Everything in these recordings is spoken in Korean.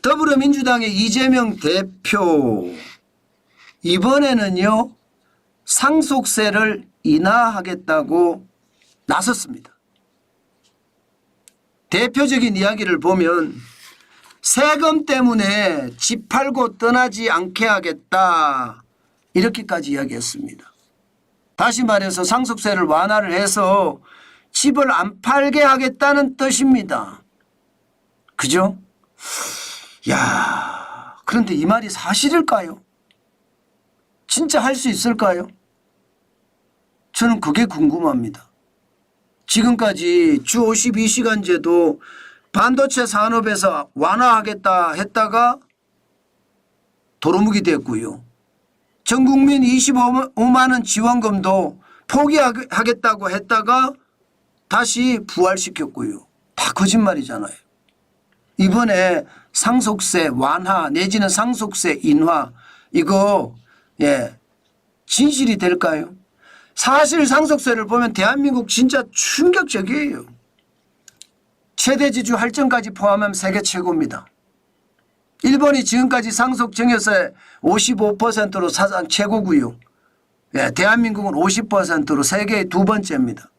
더불어민주당의 이재명 대표 이번에는요 상속세를 인하하겠다고 나섰습니다. 대표적인 이야기를 보면 세금 때문에 집 팔고 떠나지 않게 하겠다 이렇게까지 이야기했습니다. 다시 말해서 상속세를 완화를 해서 집을 안 팔게 하겠다는 뜻입니다. 그죠? 야, 그런데 이 말이 사실일까요? 진짜 할 수 있을까요? 저는 그게 궁금합니다. 지금까지 주 52시간제도 반도체 산업에서 완화하겠다 했다가 도루묵이 됐고요. 전국민 25만 원 지원금도 포기하겠다고 했다가 다시 부활시켰고요. 다 거짓말이잖아요. 이번에 상속세 완화 내지는 상속세 인하 이거 진실이 될까요? 사실 상속세를 보면 대한민국 진짜 충격적이에요. 최대 지주 할증까지 포함하면 세계 최고입니다. 일본이 지금까지 상속 증여세 55%로 사상 최고고요. 대한민국은 50%로 세계의 두 번째입니다.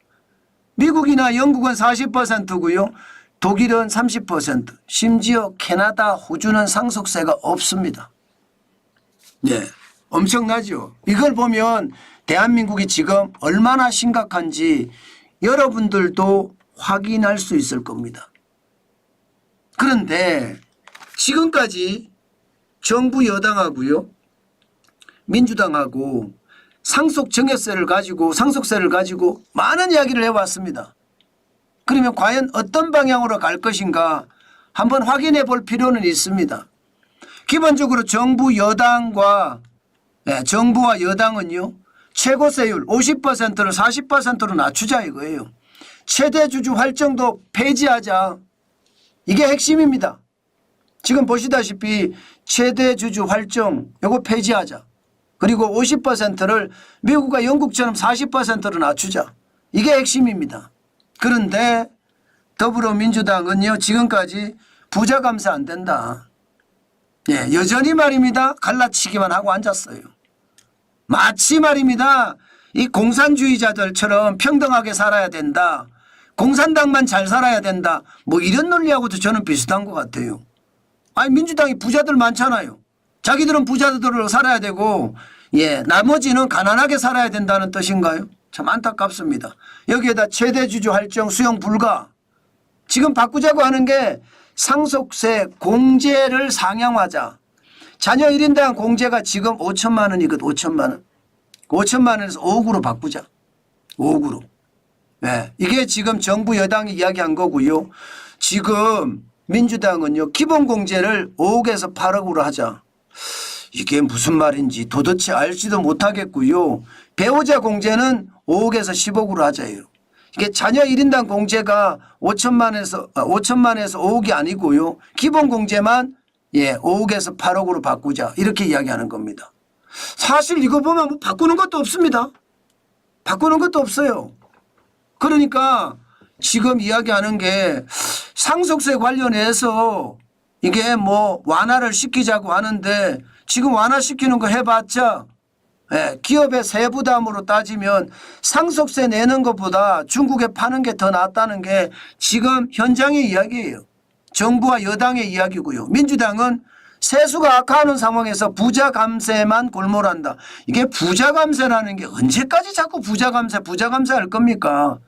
미국이나 영국은 40%고요. 독일은 30%, 심지어 캐나다, 호주는 상속세가 없습니다. 엄청나죠. 이걸 보면 대한민국이 지금 얼마나 심각한지 여러분들도 확인할 수 있을 겁니다. 그런데 지금까지 정부 여당하고요 민주당하고 상속세를 가지고 많은 이야기를 해왔습니다. 그러면 과연 어떤 방향으로 갈 것인가 한번 확인해 볼 필요는 있습니다. 기본적으로 정부와 여당은요 최고세율 50%를 40%로 낮추자 이거예요. 최대 주주 할증도 폐지하자. 이게 핵심입니다. 지금 보시다시피 최대 주주 할증 이거 폐지하자. 그리고 50%를 미국과 영국처럼 40%로 낮추자. 이게 핵심입니다. 그런데 더불어민주당은요 지금까지 부자 감세 안 된다. 여전히 말입니다. 갈라치기만 하고 앉았어요. 마치 말입니다. 이 공산주의자들처럼 평등하게 살아야 된다. 공산당만 잘 살아야 된다. 뭐 이런 논리하고도 저는 비슷한 것 같아요. 아니 민주당이 부자들 많잖아요. 자기들은 부자들로 살아야 되고 나머지는 가난하게 살아야 된다는 뜻인가요? 참 안타깝습니다. 여기에다 최대주주 할증 수용 불가. 지금 바꾸자고 하는 게 상속세 공제를 상향하자. 자녀 1인당 공제가 지금 5천만 원이거든. 5천만 원. 5천만 원에서 5억으로 바꾸자. 5억으로. 이게 지금 정부 여당이 이야기한 거고요. 지금 민주당은요. 기본공제를 5억에서 8억으로 하자. 이게 무슨 말인지 도대체 알지도 못하겠고요. 배우자 공제는 5억에서 10억으로 하자예요. 이게 자녀 1인당 공제가 5천만에서 5억이 아니고요. 기본공제만 5억에서 8억으로 바꾸자 이렇게 이야기하는 겁니다. 사실 이거 보면 뭐 바꾸는 것도 없습니다. 바꾸는 것도 없어요. 그러니까 지금 이야기하는 게 상속세 관련해서 이게 뭐 완화를 시키자고 하는데 지금 완화시키는 거 해봤자 기업의 세부담으로 따지면 상속세 내는 것보다 중국에 파는 게 더 낫다는 게 지금 현장의 이야기예요. 정부와 여당의 이야기고요. 민주당은 세수가 악화하는 상황에서 부자 감세만 골몰한다. 이게 부자 감세라는 게 언제까지 자꾸 부자 감세 할 겁니까?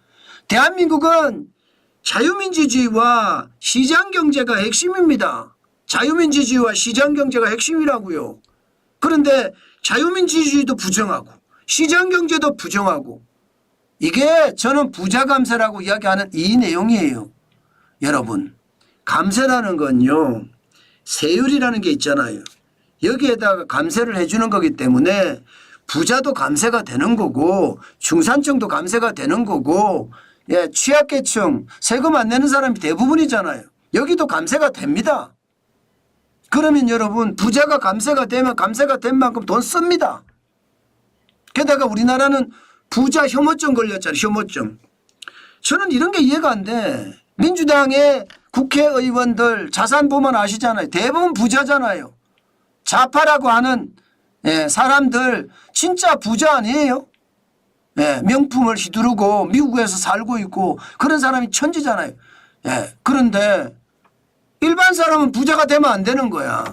대한민국은 자유민주주의와 시장경제가 핵심입니다. 자유민주주의와 시장경제가 핵심이라고요. 그런데 자유민주주의도 부정하고 시장경제도 부정하고 이게 저는 부자 감세라고 이야기하는 이 내용이에요. 여러분 감세라는 건요. 세율이라는 게 있잖아요. 여기에다가 감세를 해주는 거기 때문에 부자도 감세가 되는 거고 중산층도 감세가 되는 거고 취약계층 세금 안 내는 사람이 대부분이잖아요. 여기도 감세가 됩니다. 그러면 여러분 부자가 감세가 되면 감세가 된 만큼 돈 씁니다. 게다가 우리나라는 부자 혐오증 걸렸잖아요. 혐오증. 저는 이런 게 이해가 안 돼. 민주당의 국회의원들 자산 보면 아시잖아요. 대부분 부자잖아요. 좌파라고 하는 사람들 진짜 부자 아니에요. 명품을 휘두르고 미국에서 살고 있고 그런 사람이 천지잖아요. 그런데 일반 사람은 부자가 되면 안 되는 거야.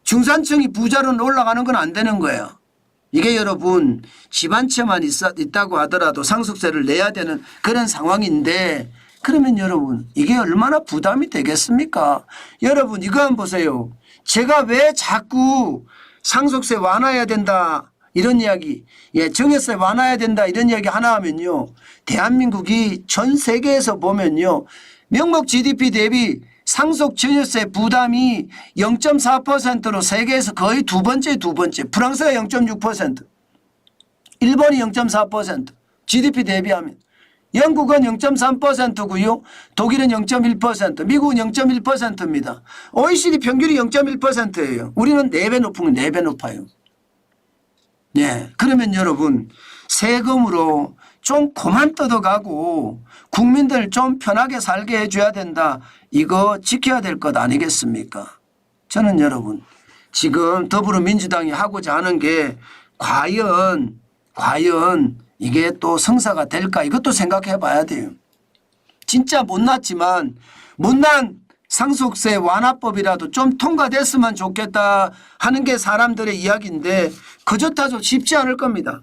중산층이 부자로 올라가는 건 안 되는 거야. 이게 여러분 집 한 채만 있다고 하더라도 상속세를 내야 되는 그런 상황인데 그러면 여러분 이게 얼마나 부담이 되겠습니까? 여러분 이거 한번 보세요. 제가 왜 자꾸 상속세 완화해야 된다 이런 이야기, 증여세 완화해야 된다 이런 이야기 하나 하면요. 대한민국이 전 세계에서 보면요. 명목 GDP 대비 상속 증여세 부담이 0.4%로 세계에서 거의 두 번째. 프랑스가 0.6%, 일본이 0.4%, GDP 대비하면. 영국은 0.3%고요. 독일은 0.1%, 미국은 0.1%입니다. OECD 평균이 0.1%예요. 우리는 4배 높은 건 4배 높아요. 그러면 여러분 세금으로 좀 그만 뜯어가고 국민들 좀 편하게 살게 해줘야 된다. 이거 지켜야 될 것 아니겠습니까? 저는 여러분 지금 더불어민주당이 하고자 하는 게 과연 이게 또 성사가 될까 이것도 생각해 봐야 돼요. 진짜 못났지만 못난 상속세 완화법이라도 좀 통과됐으면 좋겠다 하는 게 사람들의 이야기인데 그렇다고 쉽지 않을 겁니다.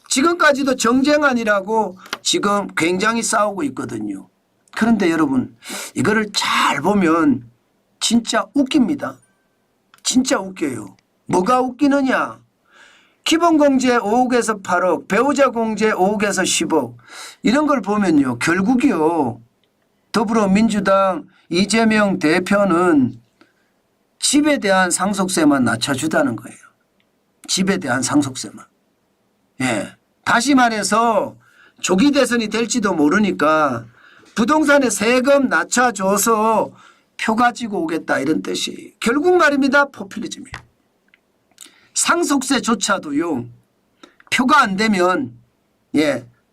지금까지도 정쟁안이라고 지금 굉장히 싸우고 있거든요. 그런데 여러분 이거를 잘 보면 진짜 웃깁니다. 진짜 웃겨요. 뭐가 웃기느냐. 기본공제 5억에서 8억, 배우자 공제 5억에서 10억 이런 걸 보면요. 결국이요. 더불어민주당 이재명 대표는 집에 대한 상속세만 낮춰주다는 거예요. 집에 대한 상속세만. 다시 말해서 조기 대선이 될지도 모르니까 부동산에 세금 낮춰줘서 표 가지고 오겠다 이런 뜻이 결국 말입니다. 포퓰리즘이에요. 상속세조차도요. 표가 안 되면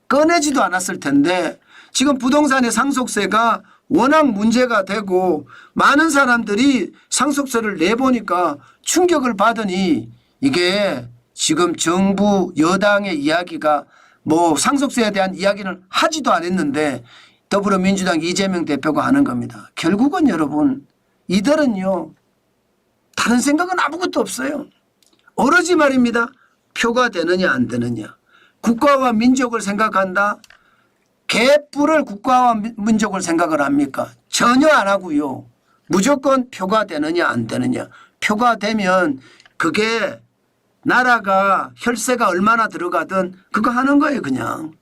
꺼내지도 않았을 텐데 지금 부동산의 상속세가 워낙 문제가 되고 많은 사람들이 상속세를 내보니까 충격을 받으니 이게 지금 정부 여당의 이야기가 뭐 상속세에 대한 이야기는 하지도 않았는데 더불어민주당 이재명 대표가 하는 겁니다. 결국은 여러분 이들은요. 다른 생각은 아무것도 없어요. 오로지 말입니다. 표가 되느냐 안 되느냐. 국가와 민족을 생각한다. 개뿔을 국가와 민족을 생각을 합니까? 전혀 안 하고요. 무조건 표가 되느냐 안 되느냐. 표가 되면 그게 나라가 혈세가 얼마나 들어가든 그거 하는 거예요 그냥.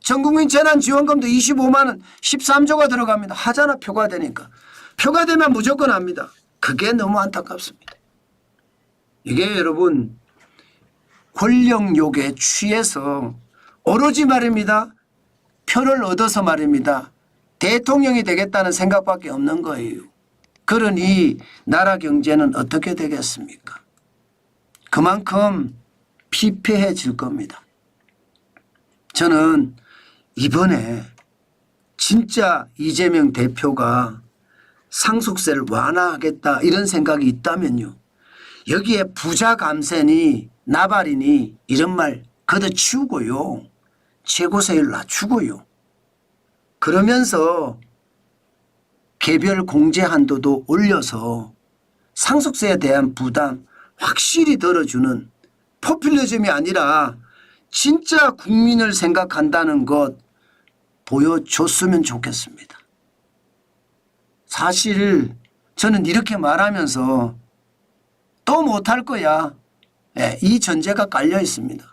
전국민 재난지원금도 25만 원 13조가 들어갑니다. 하잖아 표가 되니까. 표가 되면 무조건 합니다. 그게 너무 안타깝습니다. 이게 여러분 권력욕에 취해서 오로지 말입니다. 표를 얻어서 말입니다. 대통령이 되겠다는 생각밖에 없는 거예요. 그러니 나라 경제는 어떻게 되겠습니까? 그만큼 피폐해질 겁니다. 저는 이번에 진짜 이재명 대표가 상속세를 완화하겠다 이런 생각이 있다면요. 여기에 부자 감세니 나발이니 이런 말 걷어치우고요. 최고세율 낮추고요. 그러면서 개별 공제 한도도 올려서 상속세에 대한 부담 확실히 덜어주는 포퓰리즘이 아니라 진짜 국민을 생각한다는 것 보여줬으면 좋겠습니다. 사실 저는 이렇게 말하면서 또 못할 거야. 이 전제가 깔려 있습니다.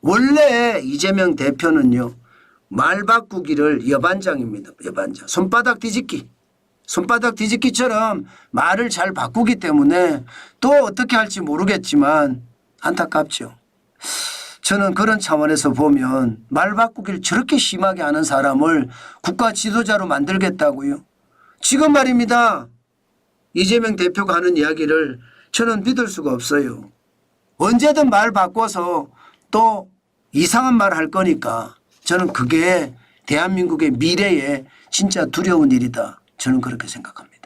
원래 이재명 대표는요. 말 바꾸기를 여반장입니다. 여반장. 손바닥 뒤집기. 손바닥 뒤집기처럼 말을 잘 바꾸기 때문에 또 어떻게 할지 모르겠지만 안타깝죠. 저는 그런 차원에서 보면 말 바꾸기를 저렇게 심하게 하는 사람을 국가 지도자로 만들겠다고요. 지금 말입니다. 이재명 대표가 하는 이야기를 저는 믿을 수가 없어요. 언제든 말 바꿔서 또 이상한 말 할 거니까 저는 그게 대한민국의 미래에 진짜 두려운 일이다. 저는 그렇게 생각합니다.